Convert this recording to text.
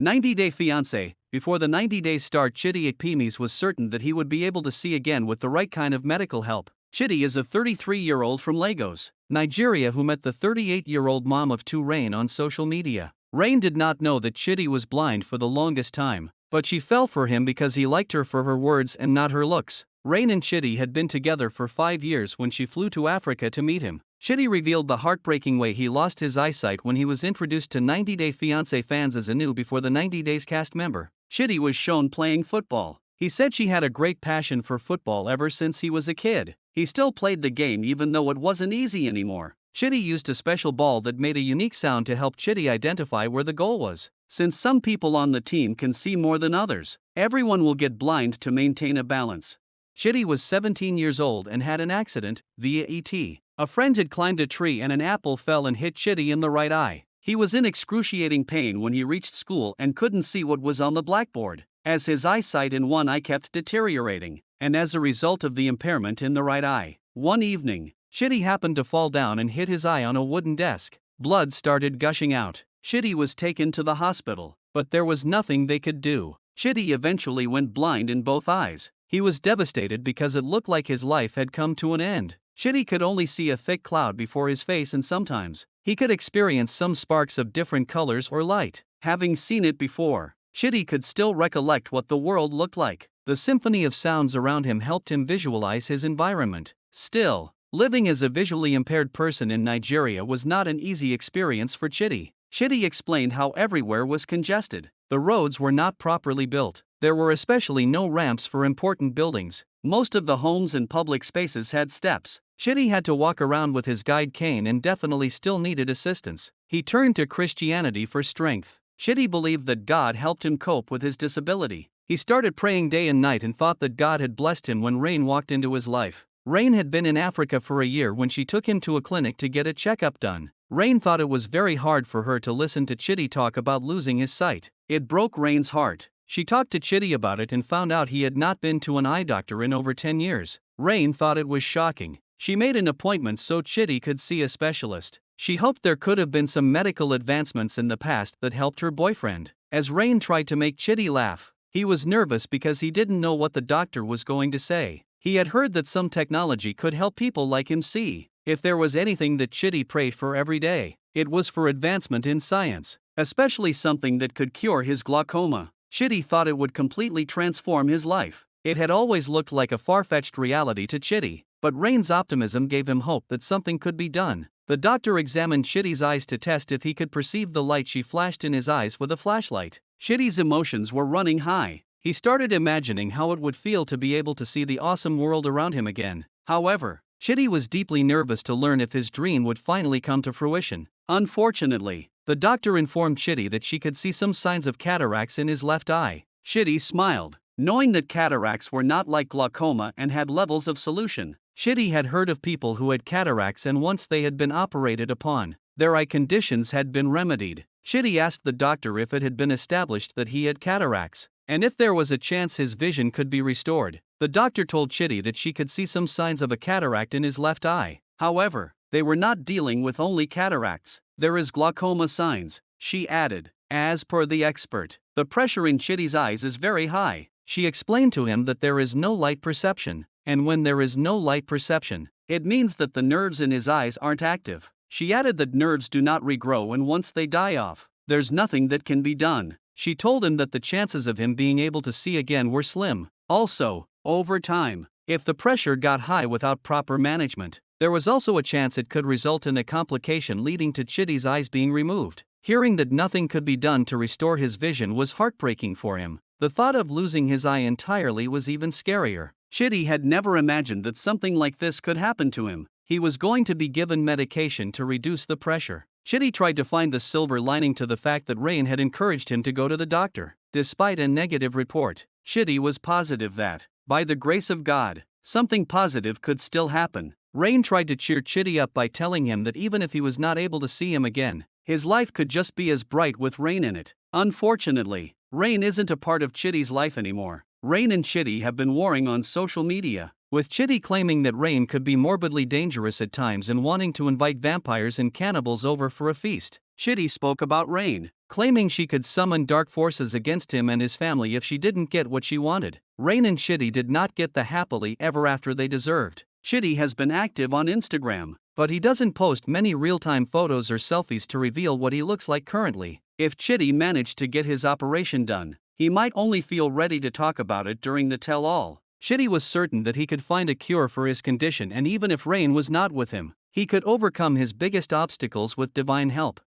90-Day Fiancé. Before the 90 days start, Chidi Ikpeamaeze was certain that he would be able to see again with the right kind of medical help. Chidi is a 33-year-old from Lagos, Nigeria who met the 38-year-old mom of two, Rain, on social media. Rain did not know that Chidi was blind for the longest time, but she fell for him because he liked her for her words and not her looks. Rain and Chidi had been together for 5 years when she flew to Africa to meet him. Chidi revealed the heartbreaking way he lost his eyesight when he was introduced to 90-Day Fiancé fans as a new before the 90 Days cast member. Chidi was shown playing football. He said she had a great passion for football ever since he was a kid. He still played the game even though it wasn't easy anymore. Chidi used a special ball that made a unique sound to help Chidi identify where the goal was. Since some people on the team can see more than others, everyone will get blind to maintain a balance. Chidi was 17 years old and had an accident via ET. A friend had climbed a tree and an apple fell and hit Chidi in the right eye. He was in excruciating pain when he reached school and couldn't see what was on the blackboard, as his eyesight in one eye kept deteriorating, and as a result of the impairment in the right eye. One evening, Chidi happened to fall down and hit his eye on a wooden desk. Blood started gushing out. Chidi was taken to the hospital, but there was nothing they could do. Chidi eventually went blind in both eyes. He was devastated because it looked like his life had come to an end. Chidi could only see a thick cloud before his face, and sometimes he could experience some sparks of different colors or light. Having seen it before, Chidi could still recollect what the world looked like. The symphony of sounds around him helped him visualize his environment. Still, living as a visually impaired person in Nigeria was not an easy experience for Chidi. Chidi explained how everywhere was congested. The roads were not properly built. There were especially no ramps for important buildings. Most of the homes and public spaces had steps. Chidi had to walk around with his guide cane and definitely still needed assistance. He turned to Christianity for strength. Chidi believed that God helped him cope with his disability. He started praying day and night and thought that God had blessed him when Rain walked into his life. Rain had been in Africa for a year when she took him to a clinic to get a checkup done. Rain thought it was very hard for her to listen to Chidi talk about losing his sight. It broke Rain's heart. She talked to Chidi about it and found out he had not been to an eye doctor in over 10 years. Rain thought it was shocking. She made an appointment so Chidi could see a specialist. She hoped there could have been some medical advancements in the past that helped her boyfriend. As Rain tried to make Chidi laugh, he was nervous because he didn't know what the doctor was going to say. He had heard that some technology could help people like him see. If there was anything that Chidi prayed for every day, it was for advancement in science, especially something that could cure his glaucoma. Chidi thought it would completely transform his life. It had always looked like a far-fetched reality to Chidi, but Rain's optimism gave him hope that something could be done. The doctor examined Chidi's eyes to test if he could perceive the light she flashed in his eyes with a flashlight. Chidi's emotions were running high. He started imagining how it would feel to be able to see the awesome world around him again. However, Chidi was deeply nervous to learn if his dream would finally come to fruition. Unfortunately, the doctor informed Chidi that she could see some signs of cataracts in his left eye. Chidi smiled, knowing that cataracts were not like glaucoma and had levels of solution. Chidi had heard of people who had cataracts, and once they had been operated upon, their eye conditions had been remedied. Chidi asked the doctor if it had been established that he had cataracts, and if there was a chance his vision could be restored. The doctor told Chidi that she could see some signs of a cataract in his left eye. However, they were not dealing with only cataracts. There is glaucoma signs, she added. As per the expert, the pressure in Chidi's eyes is very high. She explained to him that there is no light perception, and when there is no light perception, it means that the nerves in his eyes aren't active. She added that nerves do not regrow, and once they die off, there's nothing that can be done. She told him that the chances of him being able to see again were slim. Also, over time, if the pressure got high without proper management, there was also a chance it could result in a complication leading to Chidi's eyes being removed. Hearing that nothing could be done to restore his vision was heartbreaking for him. The thought of losing his eye entirely was even scarier. Chidi had never imagined that something like this could happen to him. He was going to be given medication to reduce the pressure. Chidi tried to find the silver lining to the fact that Rain had encouraged him to go to the doctor. Despite a negative report, Chidi was positive that, by the grace of God, something positive could still happen. Rain tried to cheer Chidi up by telling him that even if he was not able to see him again, his life could just be as bright with Rain in it. Unfortunately, Rain isn't a part of Chidi's life anymore. Rain and Chidi have been warring on social media, with Chidi claiming that Rain could be morbidly dangerous at times and wanting to invite vampires and cannibals over for a feast. Chidi spoke about Rain, claiming she could summon dark forces against him and his family if she didn't get what she wanted. Rain and Chidi did not get the happily ever after they deserved. Chidi has been active on Instagram, but he doesn't post many real-time photos or selfies to reveal what he looks like currently. If Chidi managed to get his operation done, he might only feel ready to talk about it during the tell-all. Chidi was certain that he could find a cure for his condition, and even if Rain was not with him, he could overcome his biggest obstacles with divine help.